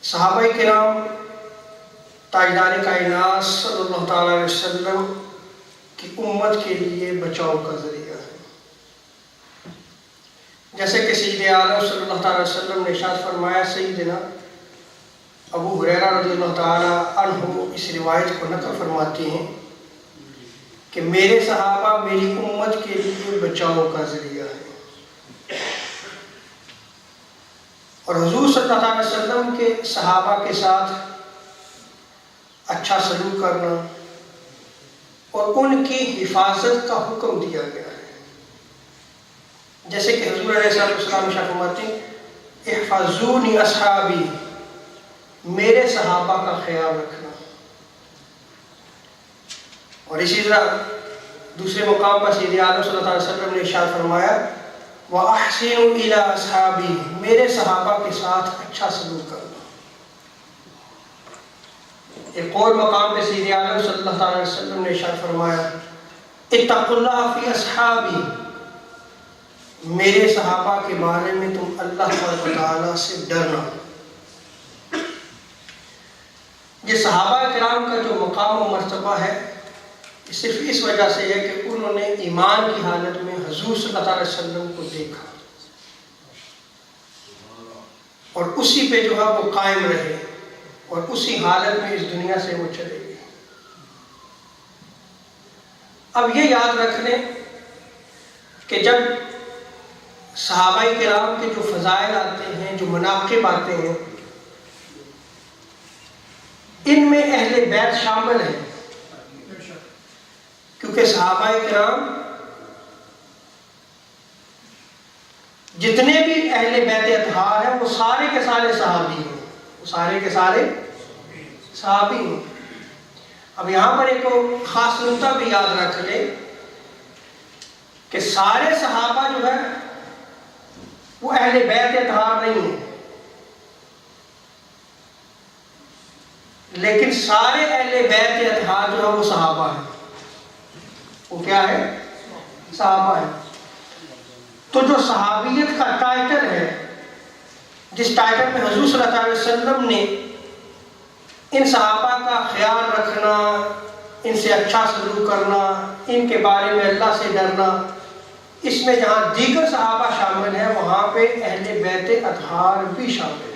صحابہ کرام تاجدار کائنات صلی اللہ تعالیٰ علیہ وسلم کی امت کے لیے بچاؤ کا ذریعہ ہے، جیسے کہ سید عالم صلی اللہ تعالیٰ علیہ وسلم نے ارشاد فرمایا۔ سیدنا ابو ہریرہ رضی اللہ تعالیٰ عنہ اس روایت کو نقل فرماتے ہیں کہ میرے صحابہ میری امت کے لیے بچاؤ کا ذریعہ ہے، اور حضور صلی اللہ علیہ وسلم کے صحابہ کے ساتھ اچھا سلوک کرنا اور ان کی حفاظت کا حکم دیا گیا ہے، جیسے کہ حضور علیہ السلام ارشاد فرماتے ہیں احفظونی اصحابی، میرے صحابہ کا خیال رکھنا۔ اور اسی طرح دوسرے مقام پر سید عالم صلی اللہ علیہ وسلم نے ارشاد فرمایا وَأَحْسِنُوا إِلَىٰ أَصْحَابِي، میرے صحابہ کے ساتھ اچھا سلوک کرنا۔ ایک اور مقام پہ سید عالم صلی اللہ علیہ وسلم نے ارشاد فرمایا اتقوا اللہ فی اصحابی، میرے صحابہ کے بارے میں تم اللہ تعالیٰ سے ڈرنا۔ یہ صحابہ کرام کا جو مقام و مرتبہ ہے صرف اس وجہ سے ہے کہ انہوں نے ایمان کی حالت میں حضور صلی اللہ علیہ وسلم کو دیکھا اور اسی پہ جو ہے وہ قائم رہے اور اسی حالت میں اس دنیا سے وہ چلے گئے۔ اب یہ یاد رکھ لیں کہ جب صحابہ کرام کے جو فضائل آتے ہیں، جو مناقب آتے ہیں، ان میں اہل بیت شامل ہیں، کیونکہ صحابہ کرام جتنے بھی اہل بیت اطہار ہیں وہ سارے کے سارے صحابی ہیں، وہ سارے کے سارے صحابی ہیں۔ اب یہاں پر ایک خاص نقطہ بھی یاد رکھ لیں کہ سارے صحابہ جو ہے وہ اہل بیت اطہار نہیں ہیں، لیکن سارے اہل بیت اطہار جو ہے وہ صحابہ ہیں۔ وہ کیا ہے؟ صحابہ ہے۔ تو جو صحابیت کا ٹائٹل ہے، جس ٹائٹل میں حضور صلی اللہ علیہ وسلم نے ان صحابہ کا خیال رکھنا، ان سے اچھا سلوک کرنا، ان کے بارے میں اللہ سے ڈرنا، اس میں جہاں دیگر صحابہ شامل ہیں وہاں پہ اہل بیت اطہار بھی شامل ہیں۔